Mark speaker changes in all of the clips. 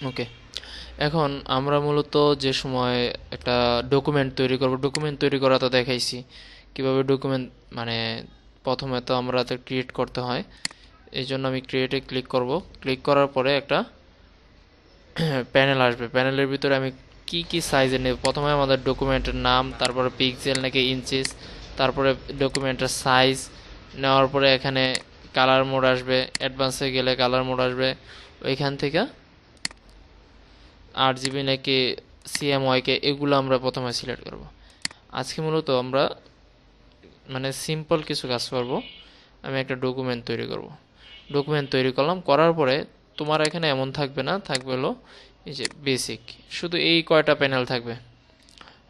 Speaker 1: ওকে, এখন আমরা মূলত যে সময় একটা ডকুমেন্ট তৈরি করব, ডকুমেন্ট তৈরি করা তো দেখাইছি কিভাবে ডকুমেন্ট, মানে প্রথমে তো আমরা তো ক্রিয়েট করতে হয়। এই জন্য আমি ক্রিয়েটে ক্লিক করব। ক্লিক করার পরে একটা প্যানেল আসবে। প্যানেলের ভিতরে আমি কি কি সাইজের নেব, প্রথমে আমাদের ডকুমেন্টের নাম, তারপরে পিক্সেল নাকি ইঞ্চিস, তারপরে ডকুমেন্টের সাইজ নেওয়ার পরে এখানে কালার মোড আসবে, অ্যাডভান্সে গেলে কালার মোড আসবে। ওইখান থেকে 8 GB নাকি CMYK এগুলো আমরা প্রথমে সিলেক্ট করব। আজকে মূলত আমরা মানে সিম্পল কিছু কাজ করব। আমি একটা ডকুমেন্ট তৈরি করব। ডকুমেন্ট তৈরি করলাম, করার পরে তোমার এখানে এমন থাকবে না, থাকবে হলো এই যে বেসিক, শুধু এই কয়টা প্যানেল থাকবে।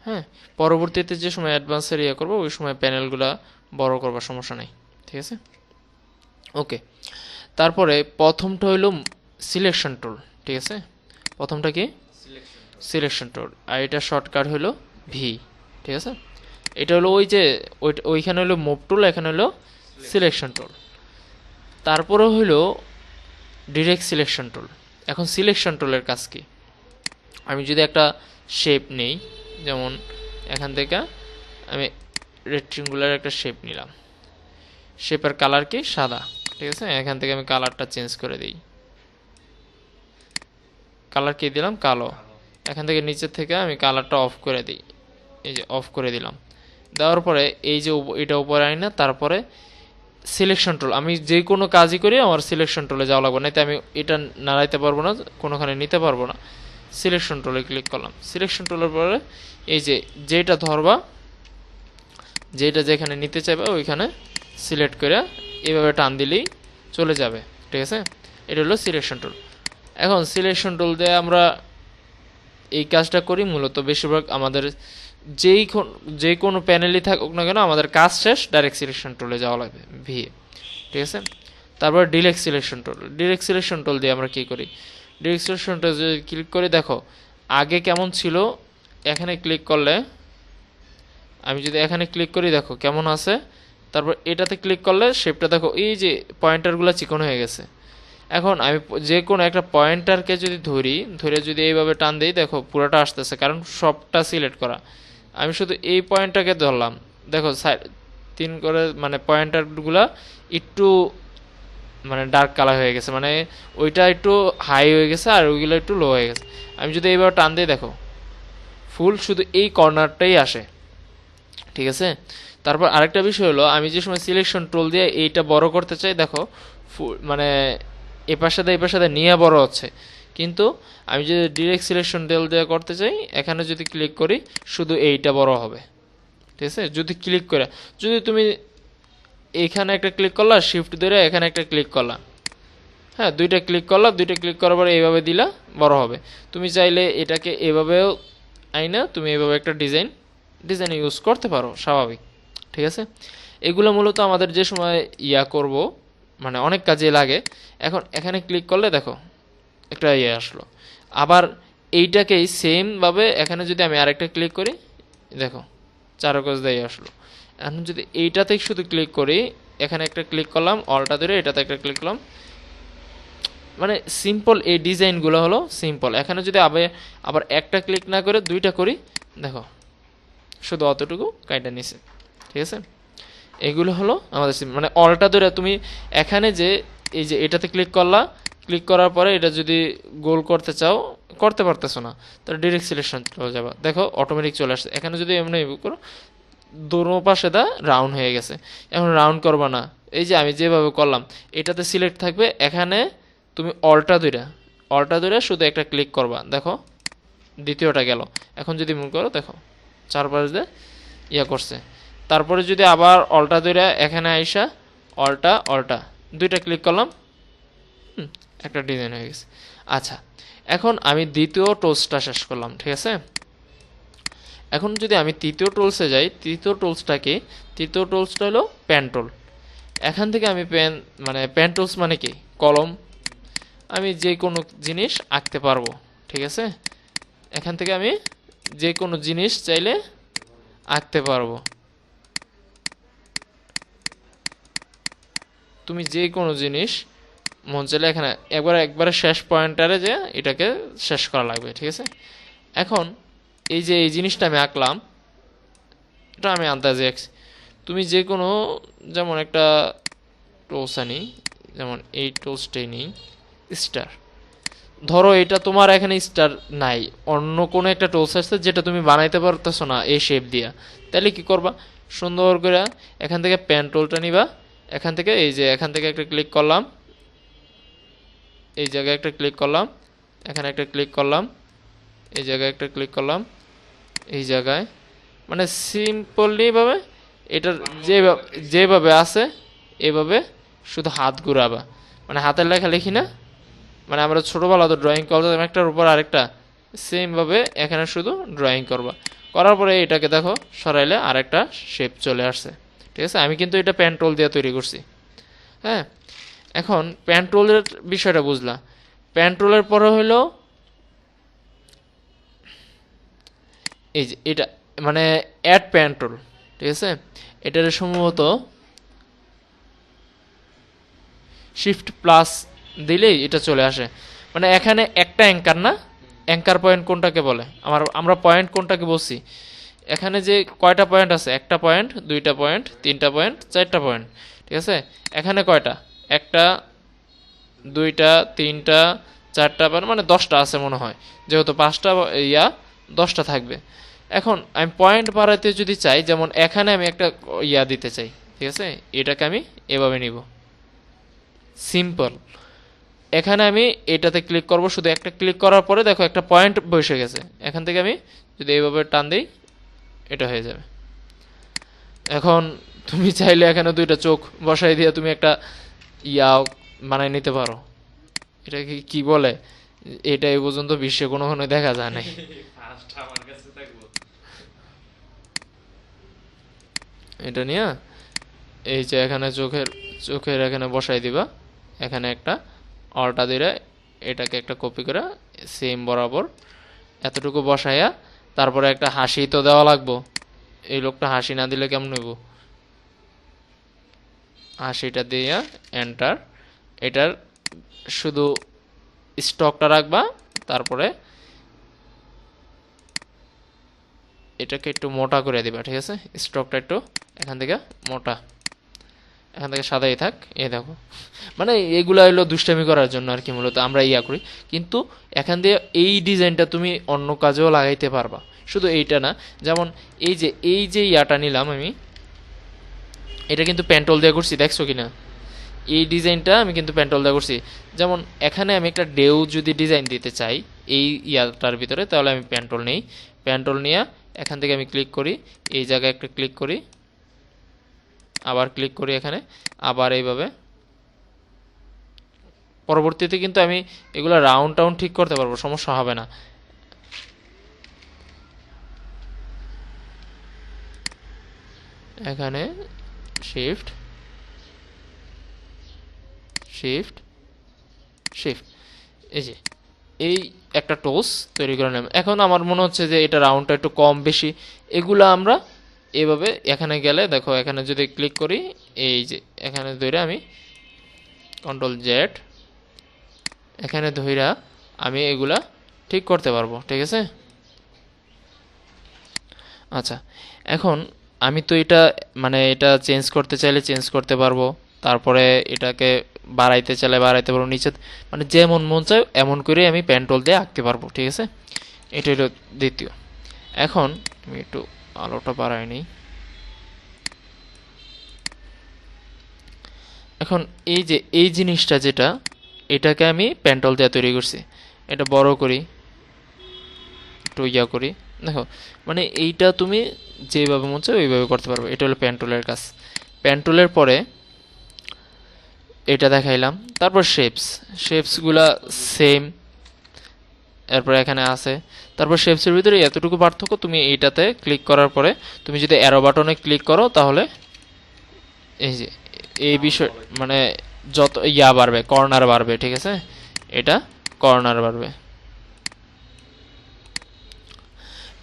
Speaker 1: হ্যাঁ, পরবর্তীতে যে সময় অ্যাডভান্সের ইয়ে করবো ওই সময় প্যানেলগুলা বড় করবার সমস্যা নেই। ঠিক আছে, ওকে। তারপরে প্রথমটা হইল সিলেকশন টুল। ঠিক আছে, প্রথমটা কি? সিলেকশন টুল, আর এটা শর্টকাট হলো ভি। ঠিক আছে, এটা হলো ওই যে ওইখানে হলো মুভ টুল, এখানে হলো সিলেকশন টুল। তারপরে হইলো ডিরেক্ট সিলেকশন টুল। এখন সিলেকশন টুলের কাজ কি? আমি যদি একটা শেপ নেই, যেমন এখান থেকে আমি রেক্টেঙ্গুলার একটা শেপ নিলাম, শেপের কালার কি? সাদা। ঠিক আছে, এখান থেকে আমি কালারটা চেঞ্জ করে দিই, কালার কি দিলাম? কালো। এখান থেকে নিচের থেকে আমি কালারটা অফ করে দিই, এই যে অফ করে দিলাম। দেওয়ার পরে এই যে এটা উপরে আনি না, তারপরে সিলেকশন টুল, আমি যে কোনো কাজই করি আমার সিলেকশন টুলে যাওয়া লাগবে, না আমি এটা নাড়াইতে পারবো না, কোনোখানে নিতে পারবো না। সিলেকশন টুলে ক্লিক করলাম। সিলেকশন টুলের পরে এই যে যেটা ধরবা, যেটা যেখানে নিতে চাইবা ওইখানে সিলেক্ট করে এইভাবে টান দিলেই চলে যাবে। ঠিক আছে, এটা হলো সিলেকশন টুল। এখন সিলেকশন টুল দিয়ে আমরা এই কাজটা করি মূলত বেশিরভাগ আমাদের যে কোনো প্যানেলই থাকুক না কেন, আমাদের কাজ শেষ ডাইরেক্ট সিলেকশন টুলে যাওয়া লাগবে, ভি। ঠিক আছে, তারপর direct selection tool. Direct selection tool দিয়ে আমরা কী করি? ডিরেক্ট সিলেকশন টুল যদি ক্লিক করি, দেখো আগে কেমন ছিল, এখানে ক্লিক করলে, আমি যদি এখানে ক্লিক করি দেখো কেমন আছে। তারপর এটাতে ক্লিক করলে শেপটা দেখো এই যে পয়েন্টারগুলো চিকন হয়ে গেছে। এখন আমি যে কোনো একটা পয়েন্টারকে যদি ধরে যদি এইভাবে টান দিই, দেখো পুরোটা আসতেছে, কারণ সবটা সিলেক্ট করা। আমি শুধু এই পয়েন্টটাকে ধরলাম, দেখো সাইড 3 করে মানে পয়েন্টারগুলা একটু মানে ডার্ক কালার হয়ে গেছে, মানে ওইটা একটু হাই হয়ে গেছে আর ওইগুলো একটু লো হয়ে গেছে। আমি যদি এইভাবে টান দিই, দেখো ফুল শুধু এই কর্নারটাই আসে। ঠিক আছে, তারপর আরেকটা বিষয় হলো, আমি যে সময় সিলেকশন টুল দিয়ে এইটা বড় করতে চাই, দেখো মানে এপার সাথে নিয়ে বড় হচ্ছে। কিন্তু আমি যদি ডিরেক্ট সিলেকশন টুল দিয়ে করতে চাই, এখানে যদি ক্লিক করি শুধু এইটা বড় হবে। ঠিক আছে, যদি ক্লিক করে, যদি তুমি এখানে একটা ক্লিক করলা, শিফট ধরে এখানে একটা ক্লিক করলা, হ্যাঁ দুইটা ক্লিক করলা, দুইটা ক্লিক করার পরে এইভাবে দিলা, বড় হবে। তুমি চাইলে এটাকে এভাবেও আইনা তুমি এভাবে একটা ডিজাইন ইউজ করতে পারো, স্বাভাবিক। ঠিক আছে, এগুলো মূলত আমাদের যে সময় করব মানে অনেক কাজে লাগে। এখন এখানে ক্লিক করলে দেখো একটা আসলো। আবার এইটাকেই সেমভাবে এখানে যদি আমি আরেকটা ক্লিক করি, দেখো চারকোজ দিয়ে আসলো। এখন যদি এইটাতে শুধু ক্লিক করি, এখানে একটা ক্লিক করলাম অলটা ধরে, এটাতে একটা ক্লিক করলাম, মানে সিম্পল এই ডিজাইনগুলো হলো সিম্পল। এখানে যদি আবার একটা ক্লিক না করে দুইটা করি, দেখো শুধু অতটুকু কাইটা নিছে। ঠিক আছে, এগুলো হলো আমাদের মানে অলটা ধরে তুমি এখানে যে এই যে এটাতে ক্লিক করলা, ক্লিক করার পরে এটা যদি গোল করতে চাও করতে পারতেছো না, তাহলে ডিরেক্ট সিলেকশন চলে যাবা, দেখো অটোমেটিক চলে আসছে। এখানে যদি এমনি করো, দোনো পাশে দা রাউন্ড হয়ে গেছে। এখন রাউন্ড করবা না, এই যে আমি যেভাবে করলাম এটাতে সিলেক্ট থাকবে, এখানে তুমি অলটা ধরে শুধু একটা ক্লিক করবা, দেখো দ্বিতীয়টা গেল। এখন যদি মনে করো, দেখো চারপাশ দিয়ে করছে। তারপরে যদি আবার অলটা ধরে এখানে আইসা অলটা দুইটা ক্লিক করলাম, একটা ডিজাইন হয়ে গেছে। আচ্ছা, এখন আমি দ্বিতীয় টুলসটা শেষ করলাম। ঠিক আছে, এখন যদি আমি তৃতীয় টুলসে যাই, তৃতীয় টুলসটা হলো পেন টুল। এখান থেকে আমি পেন টুলস মানে কি? কলম, আমি যে কোনো জিনিস আঁকতে পারবো। ঠিক আছে, এখান থেকে আমি যে কোনো জিনিস চাইলে আঁকতে পারবো। তুমি যে কোনো জিনিস মন চাইলে এখানে একবারে শেষ পয়েন্টারে যে এটাকে শেষ করা লাগবে, ঠিক আছে। এখন এই যে এই জিনিসটা আমি আঁকলাম, এটা আমি আন্দাজে আঁকছি। তুমি যে কোনো, যেমন একটা টোলস আনি, যেমন এই টোলসটাই নিই, স্টার। ধরো এটা তোমার এখানে স্টার নাই, অন্য কোনো একটা টোলস আছে যেটা তুমি বানাইতে পারতেছো না এই শেপ দিয়া, তাহলে কি করবা, সুন্দর করে এখান থেকে পেন টুলটা নিবা, এখান থেকে এই যে এখান থেকে একটা ক্লিক করলাম, এই জায়গায় একটা ক্লিক করলাম, এখানে একটা ক্লিক করলাম, এই জায়গায় একটা ক্লিক করলাম, এই জায়গায়, মানে সিম্পলি ভাবে এটার যেভাবে আছে এভাবে শুধু হাত ঘুরাবা, মানে হাতের লেখা লিখি না, মানে আমরা ছোটোবেলা তো ড্রয়িং করতাম একটার উপর আরেকটা, সেমভাবে এখানে শুধু ড্রয়িং করবা। করার পরে এটাকে দেখো সরাইলে আরেকটা শেপ চলে আসছে, ঠিক আছে। আমি কিন্তু এটা পেন টুল দিয়ে তৈরি করছি, হ্যাঁ। এখন পেন টুলের বিষয়টা বুঝলা। পেন টুলের পরে হলো এই যে এটা, মানে অ্যাড পেন টুল, ঠিক আছে। এটার সম্ভবত শিফট প্লাস দিলেই এটা চলে আসে। মানে এখানে একটা অ্যাঙ্কার না, অ্যাঙ্কার পয়েন্ট কোনটাকে বলে, আমরা পয়েন্ট কোনটাকে বলছি, এখানে যে কয়টা পয়েন্ট আছে, একটা পয়েন্ট, দুইটা পয়েন্ট, তিনটা পয়েন্ট, চারটা পয়েন্ট, ঠিক আছে। এখানে কয়টা, একটা, দুইটা, তিনটা, চারটা পয়েন্ট, মানে 10টা আছে মনে হয়, যেহেতু 5টা 10টা থাকবে। এখন আমি পয়েন্ট বাড়াইতে যদি চাই, যেমন এখানে আমি একটা দিতে চাই, ঠিক আছে, এটাকে আমি এভাবে নিব, সিম্পল। এখানে আমি এটাতে ক্লিক করব, শুধু একটা ক্লিক করার পরে দেখো একটা পয়েন্ট বসে গেছে, এখান থেকে আমি যদি এইভাবে টান দিই এটা হয়ে যাবে। এখন তুমি চাইলে এখানে দুইটা চোখ বসাই দিয়ে তুমি একটা বানাই নিতে পারো। এটা কি বলে, এটা এই পর্যন্ত বিশ্বে কোনো দেখা যায় নাই। এটা নিয়ে এই যে এখানে চোখের এখানে বসাই দিবা, এখানে একটা অল্টা দিলে এটাকে একটা কপি করে সেম বরাবর এতটুকু বসাইয়া, তারপরে একটা হাসি তো দেওয়া লাগবো। এই লোকটা হাসি না দিলে কেমন হইব, হাসিটা দিয়া এন্টার। এটার শুধু স্টকটা রাখবা, তারপরে এটাকে একটু মোটা করে দিবা, ঠিক আছে। স্টকটা একটু এখান থেকে মোটা, এখান থেকে সাদাই থাক। দেখো, মানে এগুলা হলো দুষ্টামি করার জন্য আর কি, মূলত আমরা করি। কিন্তু এখান দিয়ে এই ডিজাইনটা তুমি অন্য কাজেও লাগাইতে পারবা, শুধু এইটা না। যেমন এই যে ইয়াটা নিলাম আমি, এটা কিন্তু পেন্টল দিয়ে করছি, দেখছো কিনা, এই ডিজাইনটা আমি কিন্তু পেন্টল দিয়ে করছি। যেমন এখানে আমি একটা ডেউ যদি ডিজাইন দিতে চাই এই ইয়াটার ভিতরে, তাহলে আমি পেন্টল নেই, পেন্টল নিয়ে এখান থেকে আমি ক্লিক করি, এই জায়গায় একটা ক্লিক করি, আবার ক্লিক করি এখানে, আবার এইভাবে। পরবর্তীতে কিন্তু আমি এগুলো রাউন্ড টাউন ঠিক করতে পারবো, সমস্যা হবে না। এখানে শিফট শিফট শিফট, এই যে এই একটা টোস তৈরি করে নিলাম। এখন আমার মনে হচ্ছে যে এটা রাউন্ডটা একটু কম বেশি, এগুলো আমরা এভাবে এখানে গেলে দেখো, এখানে যদি ক্লিক করি, এই যে এখানে ধরে আমি কন্ট্রোল জেড, এখানে ধইরা আমি এগুলা ঠিক করতে পারবো, ঠিক আছে। আচ্ছা, এখন আমি তো এটা, মানে এটা চেঞ্জ করতে চাইলে চেঞ্জ করতে পারবো, তারপরে এটাকে বাড়াইতে চাইলে বাড়াইতে পারবো, নিচে মানে যেমন মন চায় এমন করে আমি পেন্টল দিয়ে আঁকতে পারবো, ঠিক আছে। এটা হলো দ্বিতীয়। এখন আমি একটু আলোটা বাড়াই নিই। এখন এই যে এই জিনিসটা যেটা, এটাকে আমি পেন্টল দিয়ে তৈরি করছি, এটা বড় করি, একটু করি, দেখো, মানে এইটা তুমি যেভাবে মন চায় ওইভাবে করতে পারবে। এটা হলো পেন্টুলের কাজ। পেন্টুলের পরে এটা দেখাইলাম, তারপর শেপসগুলা সেম, এরপর এখানে আছে। তারপর শেপসের ভিতরে এতটুকু পার্থক্য, তুমি এইটাতে ক্লিক করার পরে তুমি যদি অ্যারো বাটনে ক্লিক করো, তাহলে এই যে এই বিষয়, মানে যত বাড়বে, কর্নার বাড়বে, ঠিক আছে, এটা কর্নার বাড়বে।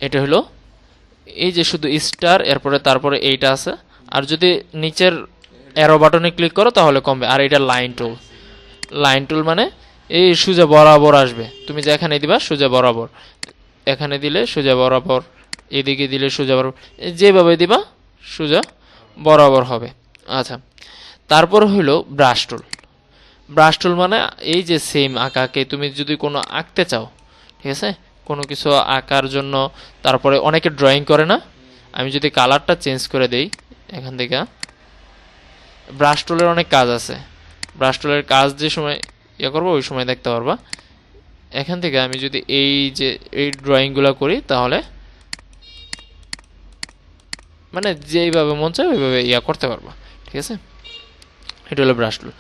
Speaker 1: এটা হলো এই যে শুধু স্টার, এরপরে তারপরে এইটা আছে। আর যদি নিচের অ্যারো বাটনে ক্লিক করো তাহলে কমবে। আর এটা লাইন টুল, লাইন টুল মানে এই সোজা বরাবর আসবে, তুমি যেখানে দিবা সোজা বরাবর, এখানে দিলে সোজা বরাবর, এদিকে দিলে সোজা বরাবর, যেভাবে দিবা সোজা বরাবর হবে। আচ্ছা, তারপর হইলো ব্রাশ টুল। ব্রাশ টুল মানে এই যে সেম আঁকাকে তুমি যদি কোনো আঁকতে চাও, ঠিক আছে, কোনো কিছু আঁকার জন্য, তারপরে অনেকে ড্রয়িং করে না, আমি যদি কালারটা চেঞ্জ করে দেই এখান থেকে, ব্রাশ টুলের অনেক কাজ আছে, ব্রাশ টুলের কাজ যে সময় ইয়ে করবো ওই সময় দেখতে পারবা। এখান থেকে আমি যদি এই যে এই ড্রয়িংগুলো করি তাহলে মানে যেইভাবে মন চায় ওইভাবে ইয়া করতে পারবা, ঠিক আছে। এটা হলো ব্রাশ টুল।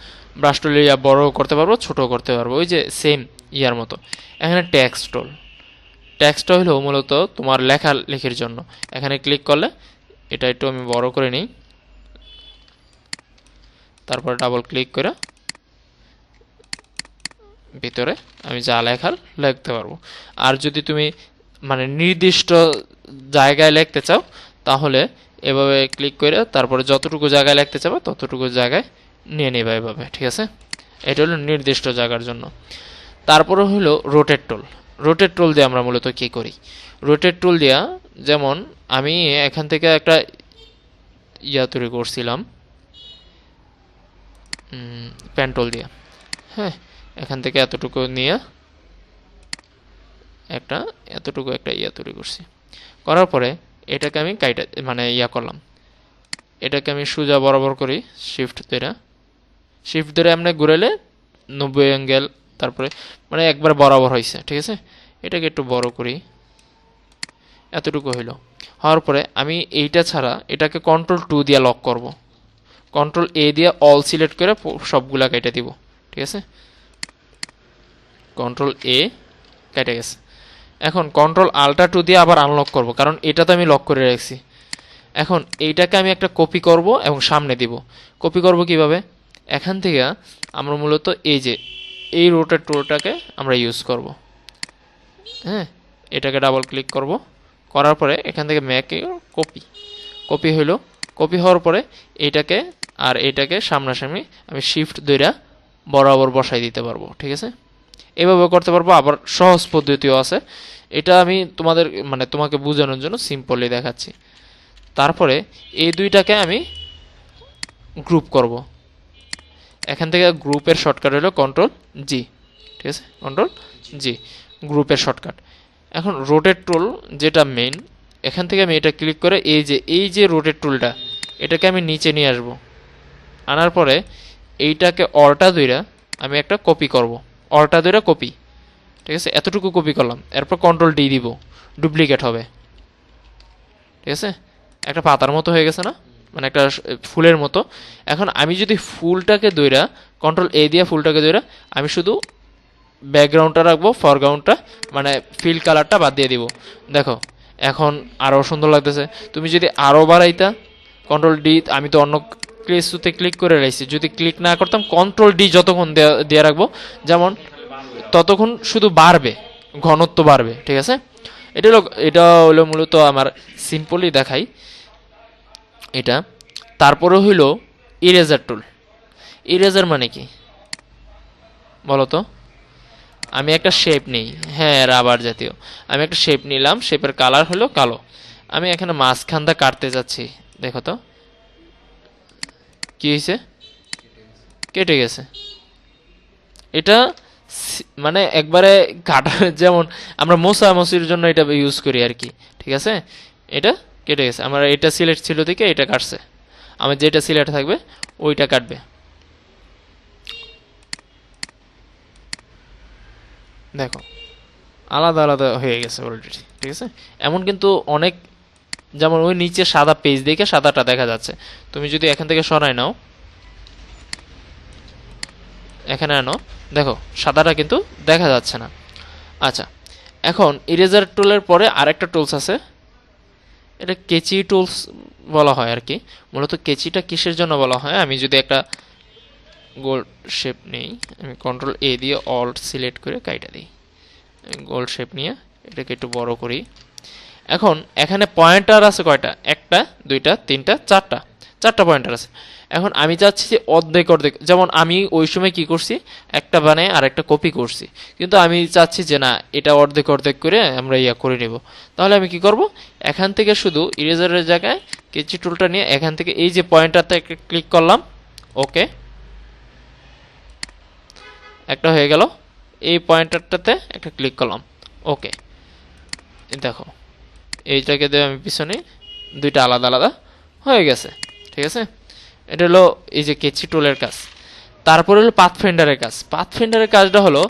Speaker 1: ব্রাশ টুল ইয়া বড় করতে পারবো, ছোট করতে পারবো, ওই যে সেম ইয়ার মতো। এখানে টেক্সট টুল, টেক্সটটা হলো মূলত তোমার লেখালেখির জন্য। এখানে ক্লিক করলে এটা একটু আমি বড় করে নিই, তারপর ডাবল ক্লিক করে ভিতরে আমি যা লেখার লিখতে পারবো। আর যদি তুমি মানে নির্দিষ্ট জায়গায় লিখতে চাও তাহলে এভাবে ক্লিক করে তারপরে যতটুকু জায়গায় লিখতে চাও ততটুকু জায়গায় নিয়ে নেবে এভাবে, ঠিক আছে। এটা হলো নির্দিষ্ট জায়গার জন্য। তারপরে হলো রোটেট টুল। রোটেট টুল দিয়ে আমরা মূলত কী করি, রোটেট টুল দিয়া যেমন আমি এখান থেকে একটা ইয়া তৈরি করছিলাম পেন টুল দিয়া, হ্যাঁ, এখান থেকে এতটুকু নিয়ে একটা এতটুকু একটা ইয়া তৈরি করছি, করার পরে এটাকে আমি কাইটা মানে ইয়া করলাম, এটাকে আমি সোজা বরাবর করি, শিফট ধরে আমরা ঘুরাইলে 90 অ্যাঙ্গেল, তারপরে মানে একবার বরাবর হয়েছে, ঠিক আছে। এটাকে একটু বড় করি, এতটুকু হইল। হওয়ার পরে আমি এইটা ছাড়া এটাকে Ctrl+2 দিয়ে লক করব, Ctrl+A দিয়ে অল সিলেক্ট করে সবগুলা কেটে দিব, ঠিক আছে। Ctrl+A কেটে গেছে। এখন Ctrl+Alt+2 দিয়ে আবার আনলক করব, কারণ এটা তো আমি লক করে রাখছি। এখন এইটাকে আমি একটা কপি করব এবং সামনে দিব। কপি করব কিভাবে, এখান থেকে আমরা মূলত এই যে এই রোটেট টুলটাকে আমরা ইউজ করব, হ্যাঁ, এটাকে ডাবল ক্লিক করব, করার পরে এখান থেকে ম্যাকে কপি হইল। কপি হওয়ার পরে এইটাকে আর এইটাকে সামনাসামনি আমি শিফট ধইরা বরাবর বসাই দিতে পারবো, ঠিক আছে। এভাবে করতে পারবো। আবার সহজ পদ্ধতিও আছে, এটা আমি তোমাকে বোঝানোর জন্য সিম্পলি দেখাচ্ছি। তারপরে এই দুইটাকে আমি গ্রুপ করব, এখান থেকে গ্রুপের শর্টকাট হলো Ctrl+G, ঠিক আছে, Ctrl+G গ্রুপের শর্টকাট। এখন রোটেট টুল যেটা মেইন, এখান থেকে আমি এটা ক্লিক করে এই যে রোটেট টুলটা এটাকে আমি নিচে নিয়ে আসব, আনার পরে এইটাকে অল্টা ধইরা আমি একটা কপি করব, অল্টা ধইরা কপি, ঠিক আছে, এতটুকু কপি করলাম। এরপর Ctrl+D দিব, ডুপ্লিকেট হবে, ঠিক আছে। একটা পাতার মতো হয়ে গেছে না, মানে একটা ফুলের মতো। এখন আমি যদি ফুলটাকে ধইরা Ctrl+A দিয়ে ফুলটাকে ধইরা আমি শুধু ব্যাকগ্রাউন্ডটা রাখবো, ফরগ্রাউন্ডটা মানে ফিল কালারটা বাদ দিয়ে দিব, দেখো এখন আরও সুন্দর লাগতেছে। তুমি যদি আরও বাড়াইতা Ctrl+D, আমি তো অন্য কিছুতে ক্লিক করে রাখছি, যদি ক্লিক না করতাম Ctrl+D যতক্ষণ দিয়ে রাখবো যেমন ততক্ষণ শুধু বাড়বে, ঘনত্ব বাড়বে, ঠিক আছে। এটা হলো মূলত আমার সিম্পলি দেখাই এটা। তারপরে হইলো ইরেজার টুল। ইরেজার মানে কি বলো তো, আমি একটা শেপ নিই, হ্যাঁ রাবার জাতীয়, আমি একটা শেপ নিলাম, শেপের কালার হলো কালো, আমি এখানে মাঝখানটা কাটতে যাচ্ছি, দেখো তো কি হয়েছে, কেটে গেছে। এটা মানে একবারে কাটা, যেমন আমরা মোছামুছির জন্য এটা ইউজ করি আর কি, ঠিক আছে। এটা কেটে গেছে, আমার এটা সিলেক্ট ছিল থেকে এটা কাটছে, আমার যেটা সিলেক্ট থাকবে ওইটা কাটবে, দেখো আলাদা আলাদা হয়ে গেছে অলরেডি, ঠিক আছে। এমন কিন্তু অনেক, যেমন ওই নিচে সাদা পেজ দেখে সাদাটা দেখা যাচ্ছে, তুমি যদি এখান থেকে সরাই নাও, এখানে আনো, দেখো সাদাটা কিন্তু দেখা যাচ্ছে না। আচ্ছা, এখন ইরেজার টুলের পরে আরেকটা টুলস আছে, এটা কেচি টুলস বলা হয় আর কি। মূলত কেচিটা কিসের জন্য বলা হয়, আমি যদি একটা গোল শেপ নেই, আমি Ctrl+A দিয়ে অল্ট সিলেক্ট করে কাইটা দিই, গোল শেপ নিয়ে এটাকে একটু বড় করি। এখন এখানে পয়েন্টার আছে কয়টা, একটা দুইটা তিনটা চারটা, 4টা পয়েন্টার আছে। এখন আমি চাচ্ছি যে অর্ধেক অর্ধেক, যেমন আমি ওই সময় কি করছি, একটা বানায় আর একটা কপি করছি, কিন্তু আমি চাচ্ছি যে না এটা অর্ধেক অর্ধেক করে আমরা করে নেব। তাহলে আমি কি করব, এখান থেকে শুধু ইরেজারের জায়গায় কেচি টুলটা নিয়ে এখান থেকে এই যে পয়েন্টারটা ক্লিক করলাম, ওকে একটা হয়ে গেল, এই পয়েন্টারটাতে একটা ক্লিক করলাম, ওকে দেখো এইটাকে দিয়ে আমি পিছনে দুইটা আলাদা আলাদা হয়ে গেছে। ঠিক আছে, এটা হলো এই যে কেচি টুলের কাজ। তারপরে হলো পাথফাইন্ডারের কাজ। পাথফাইন্ডারের কাজটা হলো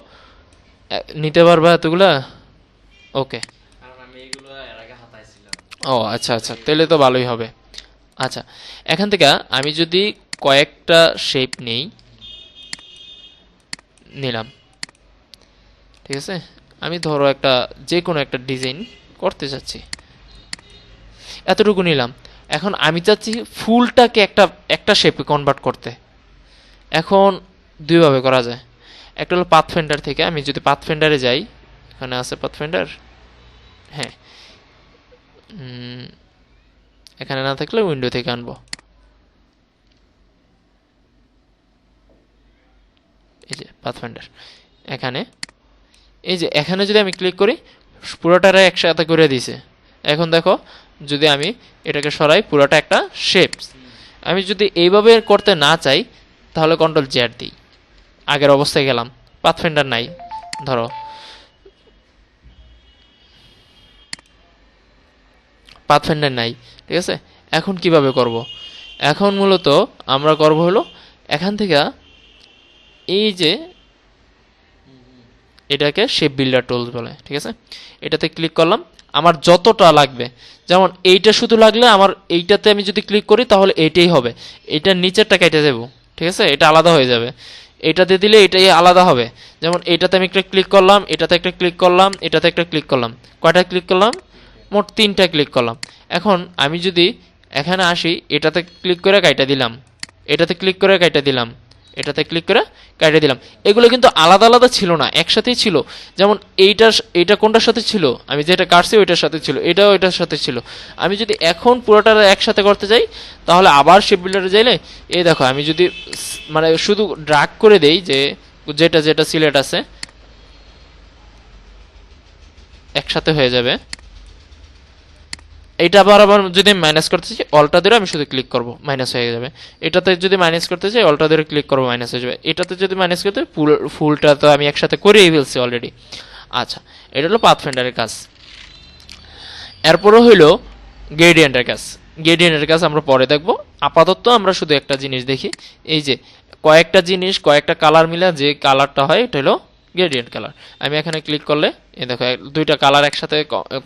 Speaker 1: নিতে পারবা এতগুলা, ওকে ও আচ্ছা আচ্ছা, তাহলে তো ভালোই হবে। আচ্ছা, এখান থেকে আমি যদি কয়েকটা শেপ নেই, নিলাম, ঠিক আছে, আমি ধরো একটা যে কোনো একটা ডিজাইন করতে চাচ্ছি, এতটুকু নিলাম। এখন আমি চাচ্ছি ফুলটাকে একটা একটা শেপে কনভার্ট করতে। এখন দুইভাবে করা যায়, একটা হলো পাথফাইন্ডার থেকে, আমি যদি পাথফাইন্ডারে যাই, এখানে আছে পাথফাইন্ডার, হ্যাঁ এখানে না থাকলে উইন্ডো থেকে আনবো, এই যে পাথফাইন্ডার এখানে, এই যে এখানে যদি আমি ক্লিক করি পুরোটারে একসাথে করে দিছে। এখন দেখো যদি আমি এটাকে সরাই, পুরোটা একটা শেপ। আমি যদি এইভাবে করতে না চাই তাহলে কন্ট্রোল জেড দিই, আগের অবস্থায় গেলাম, পাথফাইন্ডার নাই, ধরো পাথফাইন্ডার নাই, ঠিক আছে। এখন কিভাবে করব, এখন মূলত আমরা করব হলো এখান থেকে এই যে এটাকে শেপ বিল্ডার টুলস বলে, ঠিক আছে, এটাতে ক্লিক করলাম, আমার যতটা লাগবে, যেমন এইটা শুধু লাগলে আমার এইটাতে আমি যদি ক্লিক করি তাহলে এইটাই হবে, এইটার নিচেরটা কেটে দেবো, ঠিক আছে, এটা আলাদা হয়ে যাবে, এটাতে দিলে এটাই আলাদা হবে। যেমন এইটাতে আমি একটা ক্লিক করলাম, এটাতে একটা ক্লিক করলাম, এটাতে একটা ক্লিক করলাম, কয়টা ক্লিক করলাম, মোট 3টা ক্লিক করলাম। এখন আমি যদি এখানে আসি, এটাতে ক্লিক করে কাইটা দিলাম, এটাতে ক্লিক করে কাইটা দিলাম, এটাতে ক্লিক করে কাটিয়ে দিলাম, এগুলো কিন্তু আলাদা আলাদা ছিল না, একসাথেই ছিল। যেমন এইটা কোনটার সাথে ছিল, আমি যেটা কাটছি ওইটার সাথে ছিল, এটাও এটার সাথে ছিল। আমি যদি এখন পুরোটা একসাথে করতে যাই তাহলে আবার শেপ বিল্ডারে যাইলে এই দেখো, আমি যদি মানে শুধু ড্রাগ করে দেই যে যেটা যেটা সিলেক্ট আছে একসাথে হয়ে যাবে। এটা আবার আবার যদি মাইনাস করতে চাই অল্টা ধরে আমি শুধু ক্লিক করব, মাইনাস হয়ে যাবে। এটাতে যদি মাইনাস করতে চাই অল্টা ধরে ক্লিক করব, মাইনাস হয়ে যাবে। এটাতে যদি মাইনাস করতে ফুলটা তো আমি একসাথে করেই ফেলছি অলরেডি। আচ্ছা, এটা হলো পাথফাইন্ডারের কাজ। এরপরও হইলো গ্রেডিয়েন্টের কাজ। গ্রেডিয়েন্টের কাজ আমরা পরে দেখব, আপাতত আমরা শুধু একটা জিনিস দেখি। এই যে কয়েকটা জিনিস কয়েকটা কালার মিলে যে কালারটা হয় এটা হলো গ্রেডিয়েন্ট কালার। আমি এখানে ক্লিক করলে এই দেখো দুইটা কালার একসাথে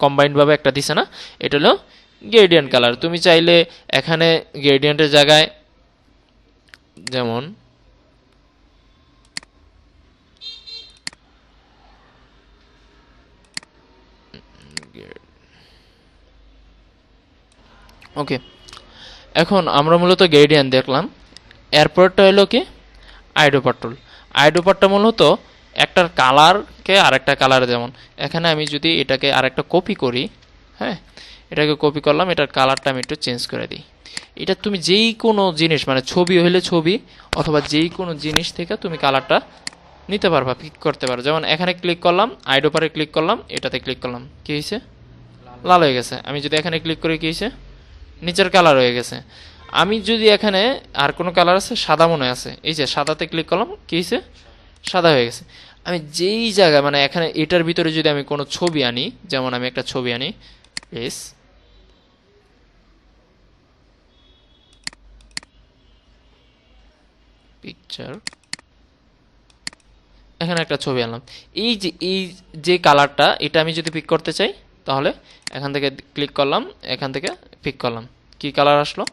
Speaker 1: কম্বাইন্ড ভাবে একটা দিছে না, এটা হলো গ্রেডিয়েন্ট কালার। তুমি চাইলে এখানে গ্রেডিয়েন্টের জায়গায় যেমন ওকে, এখন আমরা মূলত গ্রেডিয়েন্ট দেখলাম। এরপরটা হলো কি আইডোপার টুল। আইডোপারটা মূলত একটার কালারকে আরেকটা কালার, যেমন এখানে আমি যদি এটাকে আরেকটা কপি করি, হ্যাঁ এটাকে কপি করলাম, এটার কালারটা আমি একটু চেঞ্জ করে দিই। এটা তুমি যেই কোনো জিনিস মানে ছবি হইলে ছবি অথবা যেই কোনো জিনিস থেকে তুমি কালারটা নিতে পারবা, পিক করতে পারো। যেমন এখানে ক্লিক করলাম, আইডোপারে ক্লিক করলাম, এটাতে ক্লিক করলাম, কি হয়েছে, লাল হয়ে গেছে। আমি যদি এখানে ক্লিক করি কি হয়েছে, নিচের কালার হয়ে গেছে। আমি যদি এখানে আর কোনো কালার আছে, সাদা মনে আছে, এই যে সাদাতে ক্লিক করলাম, কি হয়েছে, সাদা হয়ে গেছে। আমি যেই জায়গায় মানে এখানে এটার ভিতরে যদি আমি কোনো ছবি আনি, যেমন আমি একটা ছবি আনি, প্লিজ পিকচার, এখানে একটা ছবি আনলাম, এই যে কালারটা এটা আমি যদি পিক করতে চাই তাহলে এখান থেকে ক্লিক করলাম, এখান থেকে পিক করলাম, কি কালার আসলো,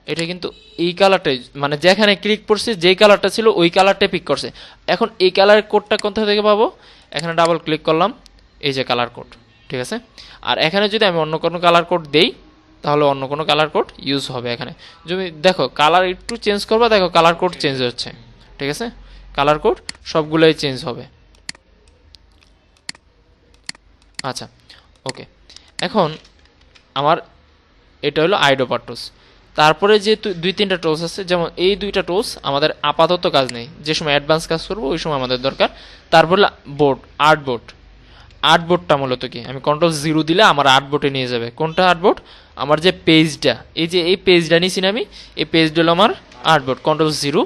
Speaker 1: এটা কিন্তু এই কালারটাই, মানে যেখানে ক্লিক করছে যেই কালারটা ছিল ওই কালারটাই পিক করছে। এখন এই কালারের কোডটা কোথা থেকে পাবো, এখানে ডাবল ক্লিক করলাম, এই যে কালার কোড, ঠিক আছে। আর এখানে যদি আমি অন্য কোনো কালার কোড দেই তাহলে অন্য কোনো কালার কোড ইউজ হবে। এখানে যদি দেখো কালার একটু চেঞ্জ করবা, দেখো কালার কোড চেঞ্জ হচ্ছে, ঠিক আছে, কালার কোড সবগুলোই চেঞ্জ হবে। আচ্ছা ওকে, এখন আমার এটা হলো আইডোপার টুলস। তারপরে যে দুই তিনটা টুলস আছে, যেমন এই দুইটা টুলস আমাদের আপাতত কাজ নেই, যে সময় অ্যাডভান্স কাজ করবো ওই সময় আমাদের দরকার। তারপর বোর্ড, আর্টবোর্ড। আর্টবোর্ডটা মূলত কি, আমি কন্ট্রোল 0 দিলে আমার আর্টবোর্ডে নিয়ে যাবে। কোনটা আর্টবোর্ড? আমার যে পেজটা, এই যে এই পেজটা নিয়েছি না আমি, এই পেজটা হলো আমার আর্টবোর্ড। কন্ট্রোল 0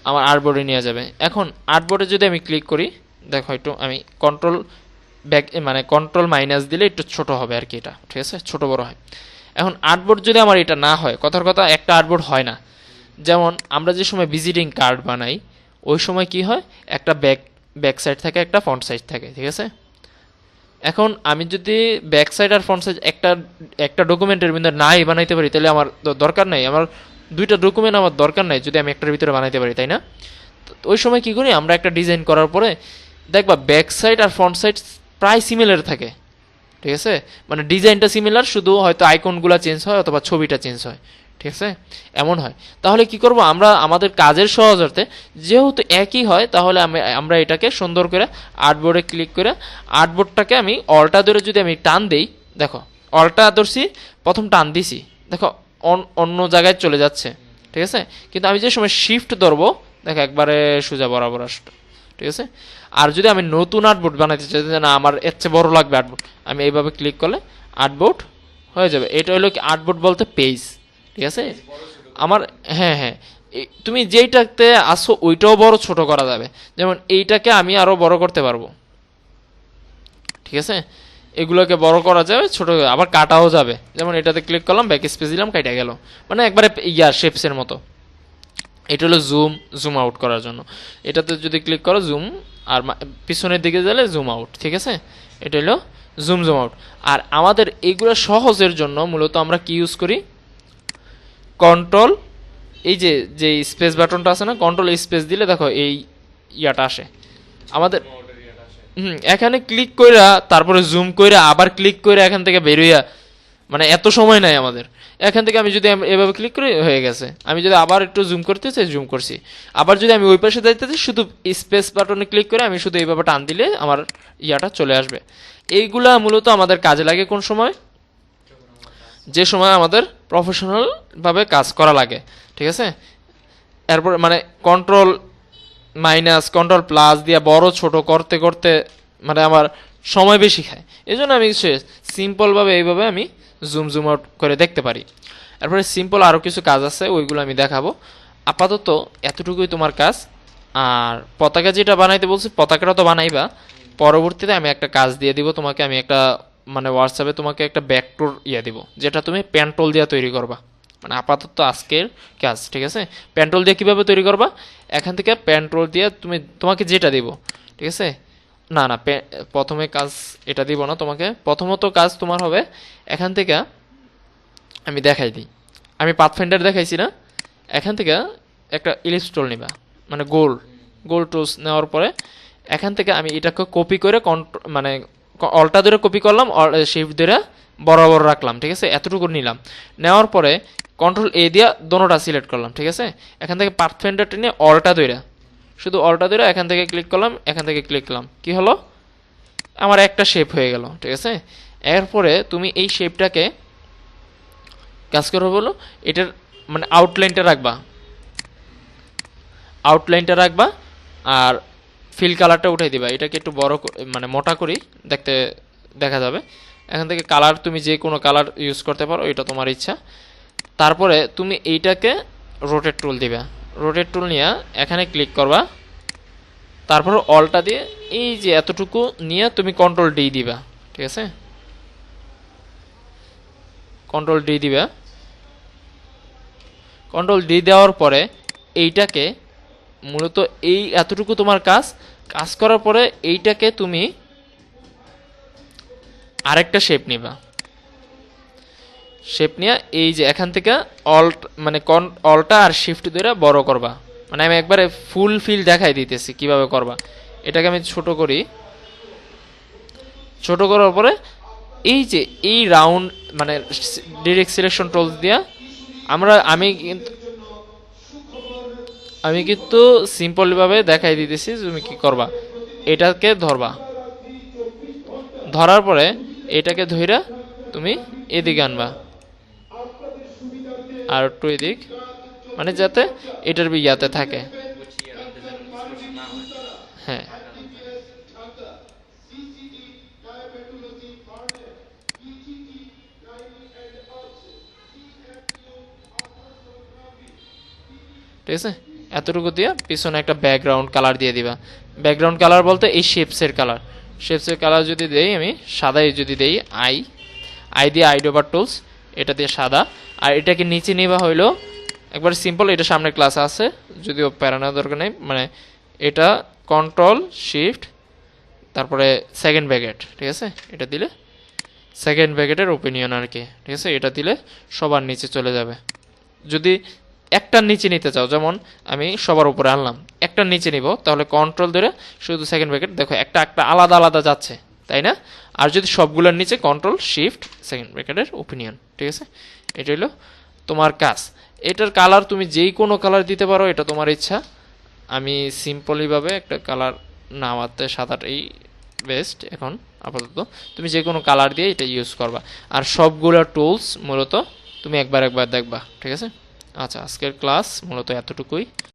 Speaker 1: আমার আর্টবোর্ডে নিয়ে যাবে। এখন আর্টবোর্ডে যদি আমি ক্লিক করি, দেখো একটু আমি কন্ট্রোল ব্যাক মানে কন্ট্রোল- দিলে একটু ছোট হবে আর কি, এটা ঠিক আছে, ছোট বড় হয়। এখন আর্টবোর্ড যদি আমার এটা না হয়, কথার কথা একটা আর্টবোর্ড হয় না। যেমন আমরা যে সময় ভিজিটিং কার্ড বানাই ওই সময় কি হয়, একটা ব্যাক সাইড থাকে, একটা ফ্রন্ট সাইড থাকে, ঠিক আছে। এখন আমি যদি ব্যাক সাইড আর ফ্রন্ট সাইড একটা একটা ডকুমেন্টের ভিতরে নাই বানাইতে পারি, তাহলে আমার দরকার নাই, আমার দুইটা ডকুমেন্ট আমার দরকার নাই যদি আমি একটার ভিতরে বানাইতে পারি, তাই না? ওই সময় কি করি আমরা, একটা ডিজাইন করার পরে দেখবা ব্যাক সাইড আর ফ্রন্ট সাইড প্রায় সিমিলার থাকে, ঠিক আছে। মানে ডিজাইনটা সিমিলার, শুধু হয়তো আইকনগুলো চেঞ্জ হয় অথবা ছবিটা চেঞ্জ হয়, ঠিক আছে, এমন হয়। তাহলে কি করব আমরা, আমাদের কাজের সহজার্থে যেহেতু একই হয়, তাহলে আমরা এটাকে সুন্দর করে আর্টবোর্ডে ক্লিক করে আর্টবোর্ডটাকে আমি অল্টা ধরে যদি আমি টান দেই, দেখো অল্টা ধরছি, প্রথম টান দিছি, দেখো অন্য জায়গায় চলে যাচ্ছে, ঠিক আছে। কিন্তু আমি যে সময় শিফট ধরবো, দেখো একবারে সোজা বরাবর আসতো, ঠিক আছে। আর যদি আমি নতুন আর্টবোর্ড বানাইতে চাই, না আমার এর চেয়ে বড় লাগবে আর্টবোর্ড, আমি এইভাবে ক্লিক করলে আর্টবোর্ড হয়ে যাবে। এটা হলো কি আর্টবোর্ড বলতে পেজ, ঠিক আছে। আমার হ্যাঁ হ্যাঁ, তুমি যেইটাতে আসো ওইটাও বড় ছোট করা যাবে। যেমন এইটাকে আমি আরো বড় করতে পারবো, ঠিক আছে। এগুলোকে বড় করা যাবে, ছোট আবার কাটাও যাবে। যেমন এটাতে ক্লিক করলাম, ব্যাক স্পেস দিলাম, কাটা গেল, মানে একবারে শেপসের মতো। এটা হলো জুম আউট করার জন্য। এটাতে যদি ক্লিক করো জুম, আর পিছনের দিকে গেলে জুম আউট, ঠিক আছে। এটা হলো জুম আউট। আর আমাদের এইগুলো সহজের জন্য মূলত আমরা কি ইউজ করি, কন্ট্রোল, এই যে স্পেস বাটনটা আছে না, কন্ট্রোল স্পেস দিলে দেখো এই ইয়াটা আসে আমাদের। এখানে ক্লিক কইরা তারপরে জুম কইরা আবার ক্লিক কইরা এখান থেকে বেরোইয়া, মানে এত সময় নাই আমাদের। এখান থেকে আমি যদি এভাবে ক্লিক করে হয়ে গেছে, আমি যদি আবার একটু জুম করতে চাই জুম করছি, আবার যদি আমি ওই পাশে যাইতে চাই শুধু স্পেস বাটনে ক্লিক করে আমি শুধু এইভাবে টান দিলে আমার ইয়াটা চলে আসবে। এইগুলা মূলত আমাদের কাজে লাগে কোন সময়, যে সময় আমাদের প্রফেশনাল ভাবে কাজ করা লাগে, ঠিক আছে। এরপর মানে কন্ট্রোল+, দিয়ে বড় ছোট করতে করতে মানে আমার সময় বেশি খায়। এই জন্য আমি সিম্পলভাবে এইভাবে আমি জুম আউট করে দেখতে পারি। এরপরে সিম্পল আরও কিছু কাজ আছে, ওইগুলো আমি দেখাবো। আপাতত এতটুকুই তোমার কাজ। আর পতাকা যেটা বানাইতে বলছি, পতাকাটা তো বানাইবা, পরবর্তীতে আমি একটা কাজ দিয়ে দিব তোমাকে। আমি একটা মানে হোয়াটসঅ্যাপে তোমাকে একটা ব্যাকটোর দিব, যেটা তুমি পেন্ট্রোল দিয়ে তৈরি করবা। মানে আপাতত আজকের কাজ, ঠিক আছে। পেন্ট্রোল দিয়ে কীভাবে তৈরি করবা, এখান থেকে পেন্ট্রোল দিয়ে তোমাকে যেটা দিব, ঠিক আছে। না না, প্রথমে কাজ এটা দিব না তোমাকে। প্রথমত কাজ তোমার হবে এখান থেকে, আমি দেখাই দিই, আমি পাথফাইন্ডার দেখাইছি না, এখান থেকে একটা ইলিপস টুল নিবা, মানে গোল টুলস নেওয়ার পরে এখান থেকে আমি এটাকে কপি করে মানে অল্টা ধরে কপি করলাম, শিফট ধরে বরাবর রাখলাম, ঠিক আছে। এতটুকু নিলাম, নেওয়ার পরে কন্ট্রোল দিয়ে দোনোটা সিলেক্ট করলাম, ঠিক আছে। এখান থেকে পাথফাইন্ডার টেনে শুধু অল্টা ধরে এখান থেকে ক্লিক করলাম, এখান থেকে ক্লিক করলাম, কি হলো, আমার একটা শেপ হয়ে গেল, ঠিক আছে। এরপরে তুমি এই শেপটাকে কাজ করো বলো, এটার মানে আউটলাইনটা রাখবা, আর ফিল কালারটা উঠাই দিবা। এটাকে একটু বড় মানে মোটা করি, দেখা যাবে। এখান থেকে কালার তুমি যে কোনো কালার ইউজ করতে পারো, এটা তোমার ইচ্ছা। তারপরে তুমি এইটাকে রোটেট টুল দিবা, রোটেট টুল নিয়ে এখানে ক্লিক করবা, তারপর অলটা দিয়ে এই যে এতটুকু নিয়ে তুমি কন্ট্রোল ডি দিবা, ঠিক আছে। কন্ট্রোল ডি দিবা, কন্ট্রোল ডি দেওয়ার পরে এইটাকে মূলত এই এতটুকু তোমার কাজ করার পরে এইটাকে তুমি আরেকটা শেপ নিবা। শেপ নিয়ে এই যে এখান থেকে অলটা আর শিফট ধরে বড় করবা। মানে আমি একবারে ফুল ফিল দেখাই দিতেছি কিভাবে করবা। এটাকে আমি ছোট করি, ছোট করার পরে এই যে এই রাউন্ড মানে ডিরেক্ট সিলেকশন টুলস দিয়া আমি কিন্তু সিম্পলভাবে দেখাই দিতেছি তুমি কি করবা। এটাকে ধরার পরে এটাকে ধইরা তুমি এদিকে আর একটু এদিক, মানে যাতে এটার ইয়াতে থাকে।
Speaker 2: গুছিয়ে রাখতে যেন স্পর্শ না হয়,
Speaker 1: হ্যাঁ,
Speaker 2: ফাঁকা না থাকে।
Speaker 1: ঠিক আছে, এতটুকু দিয়ে পিছনে একটা ব্যাকগ্রাউন্ড কালার দিয়ে দিবা। ব্যাকগ্রাউন্ড কালার বলতে এই শেপসের কালার, শেপসের কালার যদি দেই আমি সাদাই, যদি দেই আই, আই দিয়ে আইডোবার টুলস, এটা দিয়ে সাদা। আর এটাকে নিচে নিবা হইলো একবার সিম্পল, এটা সামনে ক্লাস আছে যদিও প্যারা নেওয়ার দরকার নেই, মানে এটা কন্ট্রোল শিফট তারপরে সেকেন্ড ব্র্যাকেট, ঠিক আছে, এটা দিলে সেকেন্ড ব্র্যাকেটের ওপিনিয়ন আর কি, ঠিক আছে, এটা দিলে সবার নিচে চলে যাবে। যদি একটার নিচে নিতে চাও, যেমন আমি সবার উপরে আনলাম, একটার নিচে নিব, তাহলে কন্ট্রোল ধরে শুধু সেকেন্ড ব্র্যাকেট, দেখো একটা একটা আলাদা আলাদা যাচ্ছে, তাই না? আর যদি সবগুলোর নিচে কন্ট্রোল শিফট সেকেন্ড ব্র্যাকেটের ওপিনিয়ন, ঠিক আছে, এটা হলো তোমার কাজ। এটার কালার তুমি যেই কোনো কালার দিতে পারো, এটা তোমার ইচ্ছা। আমি সিম্পলিভাবে একটা কালার নামাতে, সাদাটাই বেস্ট এখন আপাতত। তুমি যে কোনো কালার দিয়ে এটা ইউজ করবা, আর সবগুলো টুলস মূলত তুমি একবার একবার দেখবা, ঠিক আছে। আচ্ছা, আজকের ক্লাস মূলত এতটুকুই।